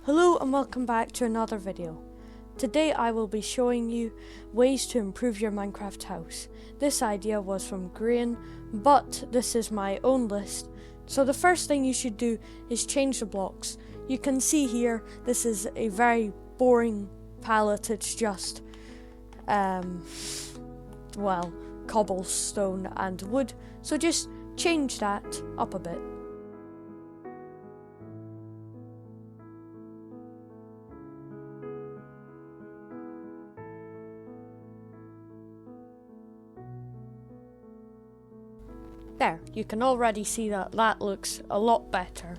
Hello and welcome back to another video. Today I will be showing you ways to improve your Minecraft house. This idea was from Green, but this is my own list. So the first thing you should do is change the blocks. You can see here this is a very boring palette. It's just cobblestone and wood. So just change that up a bit. There, you can already see that looks a lot better.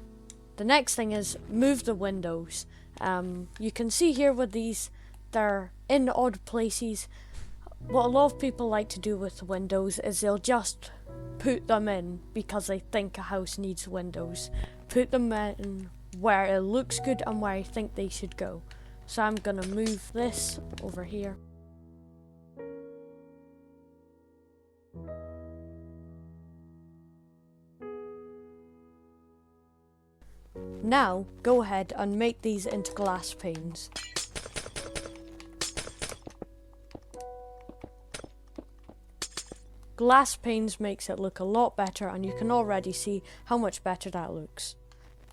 The next thing is move the windows. You can see here with these, they're in odd places. What a lot of people like to do with windows is they'll just put them in because they think a house needs windows. Put them in where it looks good and where I think they should go. So I'm gonna move this over here. Now, go ahead and make these into glass panes. Glass panes makes it look a lot better, and you can already see how much better that looks.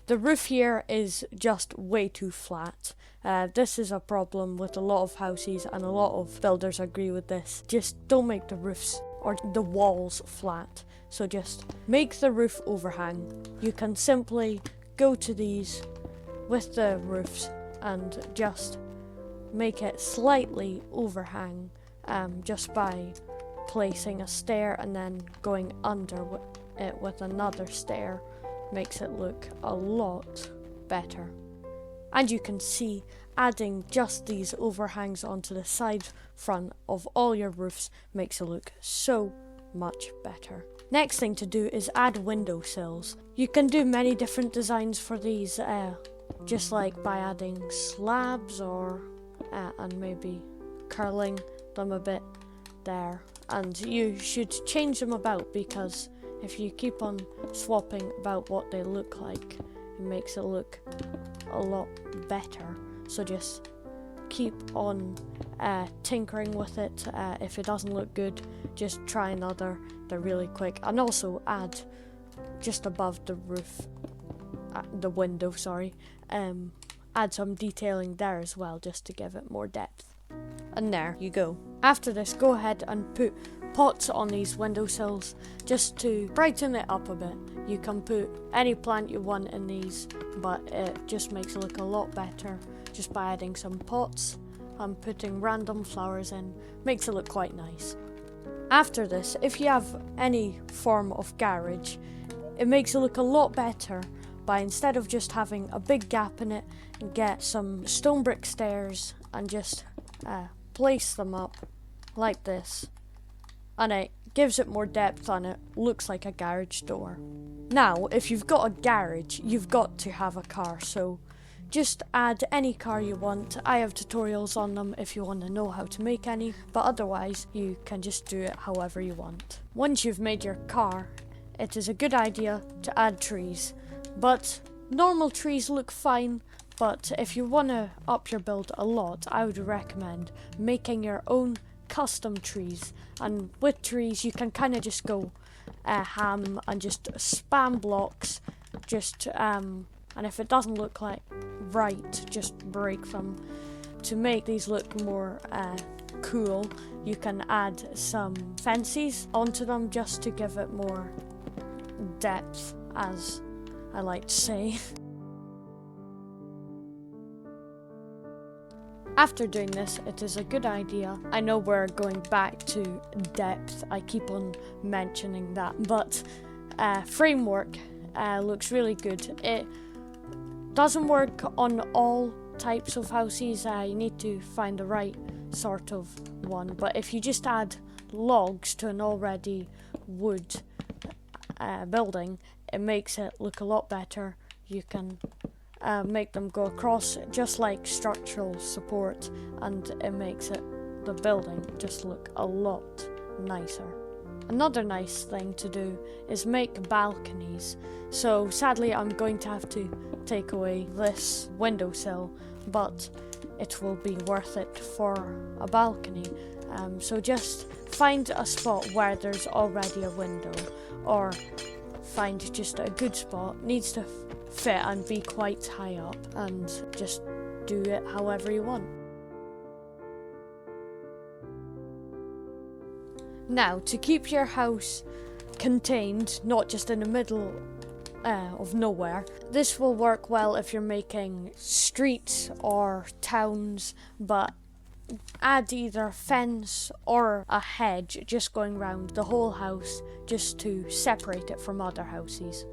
The roof here is just way too flat. This is a problem with a lot of houses, and a lot of builders agree with this. Just don't make the roofs or the walls flat. So just make the roof overhang. You can simply go to these with the roofs and just make it slightly overhang just by placing a stair and then going under it with another stair. Makes it look a lot better. And you can see adding just these overhangs onto the side front of all your roofs makes it look so much better. Next thing to do is add windowsills. You can do many different designs for these, just like by adding slabs or and maybe curling them a bit there. And you should change them about, because if you keep on swapping about what they look like, it makes it look a lot better. So just keep on tinkering with it. If it doesn't look good, just try another. They're really quick. And also add just above the roof, the window, add some detailing there as well, just to give it more depth. And there you go. After this, go ahead and put pots on these windowsills just to brighten it up a bit. You can put any plant you want in these, but it just makes it look a lot better just by adding some pots and putting random flowers in. Makes it look quite nice. After this, if you have any form of garage, it makes it look a lot better by, instead of just having a big gap in it, get some stone brick stairs and just place them up like this. And it gives it more depth and it looks like a garage door. Now, if you've got a garage, you've got to have a car, so just add any car you want. I have tutorials on them if you want to know how to make any, but otherwise you can just do it however you want. Once you've made your car, it is a good idea to add trees, but normal trees look fine. But if you want to up your build a lot, I would recommend making your own custom trees. And with trees, you can kind of just go ham and just spam blocks, and if it doesn't look like right, just break them. To make these look more cool, you can add some fences onto them just to give it more depth, as I like to say. After doing this, it is a good idea. I know we're going back to depth, I keep on mentioning that, but framework looks really good. It doesn't work on all types of houses. You need to find the right sort of one, but if you just add logs to an already wood building, it makes it look a lot better. You can make them go across just like structural support, and it makes the building just look a lot nicer. Another nice thing to do is make balconies. So sadly I'm going to have to take away this windowsill, but it will be worth it for a balcony. So just find a spot where there's already a window, or find just a good spot. Needs to fit and be quite high up, and just do it however you want. Now, to keep your house contained, not just in the middle of nowhere, this will work well if you're making streets or towns, but add either a fence or a hedge just going round the whole house just to separate it from other houses.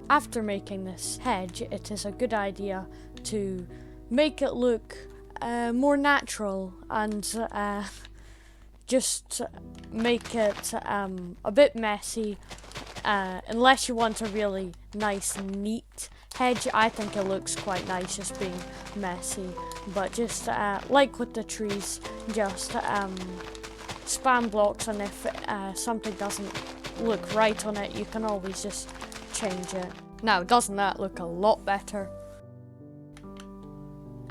After making this hedge, it is a good idea to make it look more natural and just make it a bit messy. Unless you want a really nice, neat hedge, I think it looks quite nice just being messy. But just like with the trees, just spam blocks, and if something doesn't look right on it, you can always just change it. Now, doesn't that look a lot better?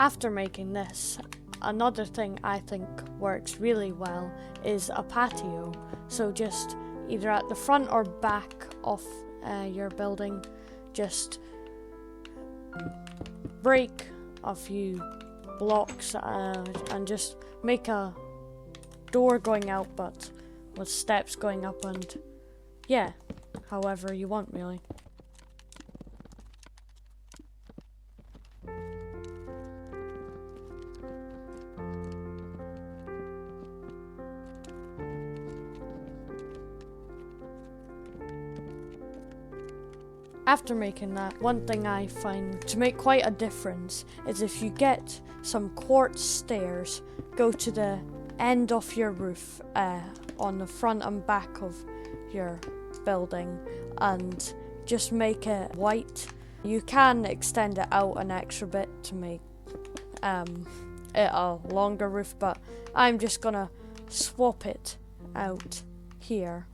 After making this, another thing I think works really well is a patio. So just either at the front or back of your building, just break a few blocks and just make a door going out, but with steps going up, and yeah, however you want really. After making that, one thing I find to make quite a difference is if you get some quartz stairs, go to the end of your roof on the front and back of your building, and just make it white. You can extend it out an extra bit to make it a longer roof, but I'm just gonna swap it out here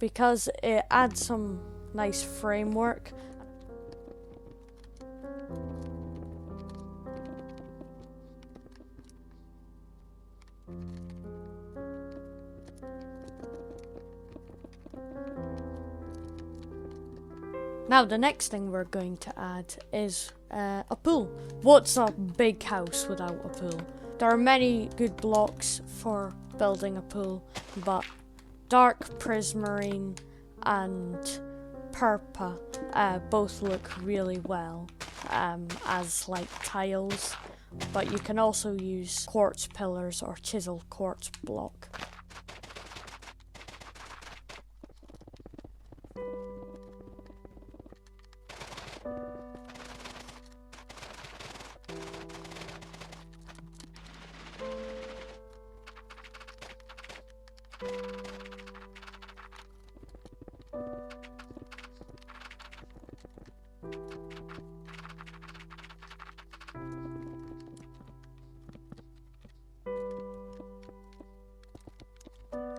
because it adds some nice framework. Now the next thing we're going to add is a pool. What's a big house without a pool? There are many good blocks for building a pool, but dark prismarine and purple both look really well as like tiles, but you can also use quartz pillars or chiseled quartz block.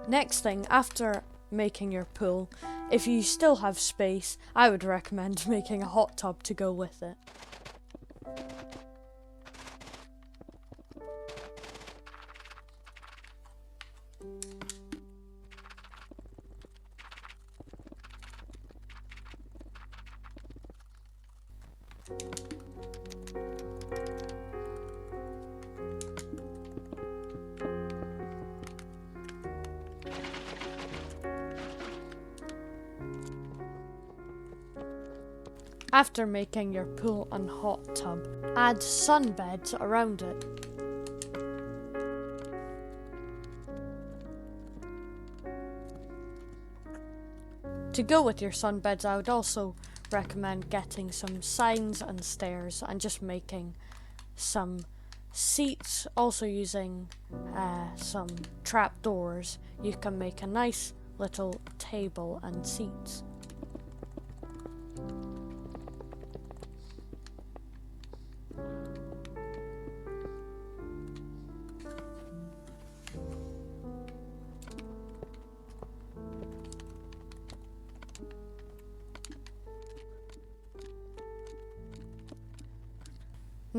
Next thing, after making your pool, if you still have space, I would recommend making a hot tub to go with it. After making your pool and hot tub, add sunbeds around it. To go with your sunbeds, I would also recommend getting some signs and stairs and just making some seats. Also using some trapdoors, you can make a nice little table and seats.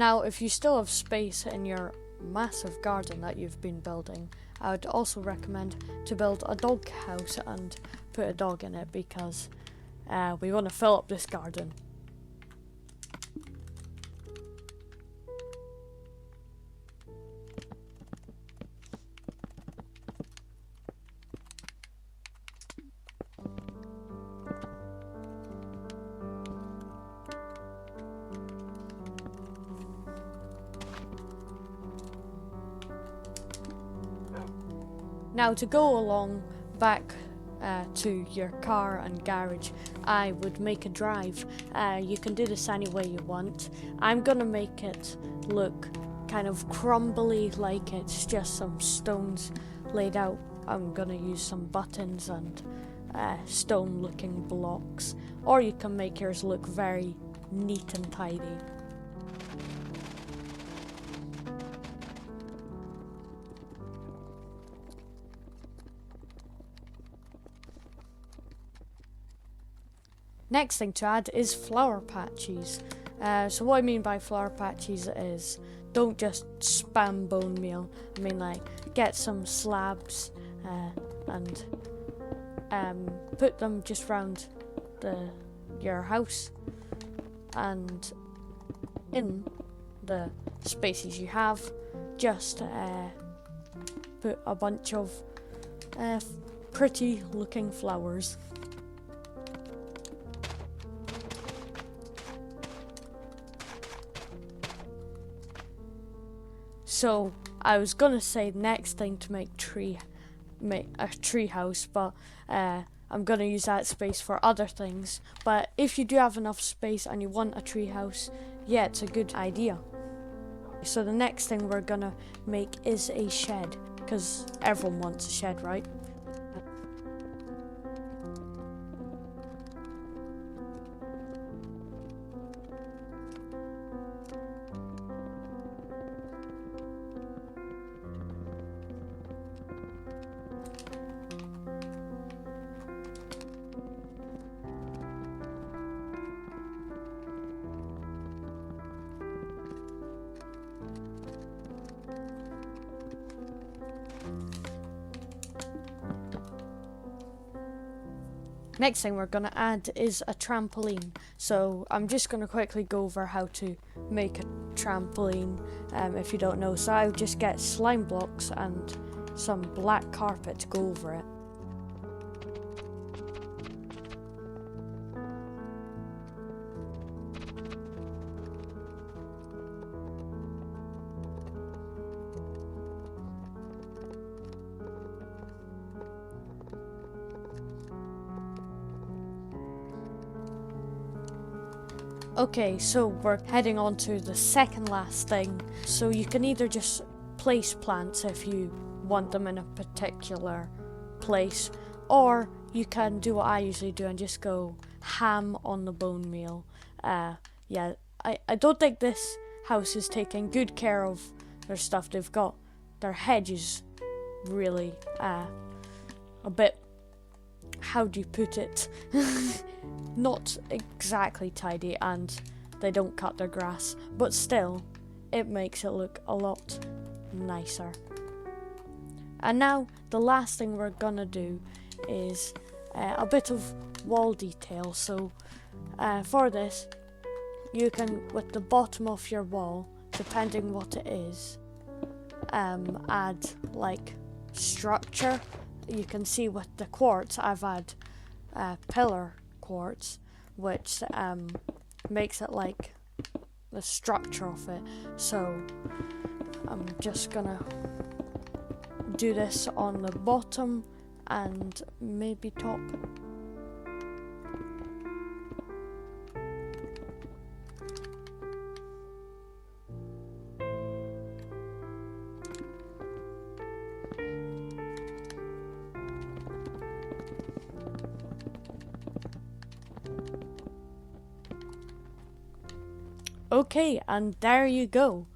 Now, if you still have space in your massive garden that you've been building, I would also recommend to build a dog house and put a dog in it, because we want to fill up this garden. Now, to go along back to your car and garage, I would make a drive. You can do this any way you want. I'm gonna make it look kind of crumbly, like it's just some stones laid out. I'm gonna use some buttons and stone looking blocks, or you can make yours look very neat and tidy. Next thing to add is flower patches. So what I mean by flower patches is, don't just spam bone meal. I mean, like, get some slabs and put them just round your house, and in the spaces you have, just put a bunch of pretty looking flowers. So I was gonna say next thing to make a tree house, but I'm gonna use that space for other things. But if you do have enough space and you want a tree house, yeah, it's a good idea. So the next thing we're gonna make is a shed, because everyone wants a shed, right? Next thing we're going to add is a trampoline. So I'm just going to quickly go over how to make a trampoline if you don't know. So I would just get slime blocks and some black carpet to go over it. Okay, so we're heading on to the second last thing. So you can either just place plants if you want them in a particular place, or you can do what I usually do and just go ham on the bone meal. Yeah, I don't think this house is taking good care of their stuff. They've got their hedges really a bit, how do you put it? Not exactly tidy, and they don't cut their grass, but still it makes it look a lot nicer. And now the last thing we're gonna do is a bit of wall detail. So for this, you can, with the bottom of your wall, depending what it is, add like structure. You can see with the quartz I've had pillar quartz, which makes it like the structure of it. So I'm just gonna do this on the bottom and maybe top. Okay, and there you go.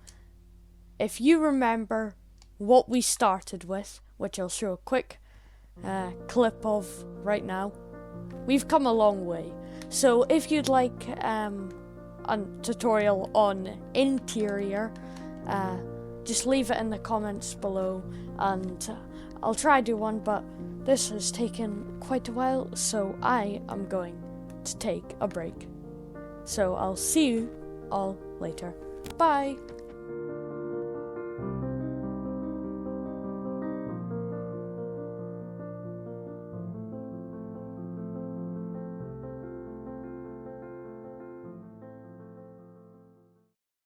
If you remember what we started with, which I'll show a quick clip of right now, we've come a long way. So if you'd like a tutorial on interior, just leave it in the comments below, and I'll try to do one, but this has taken quite a while, so I am going to take a break. So I'll see you all later. Bye!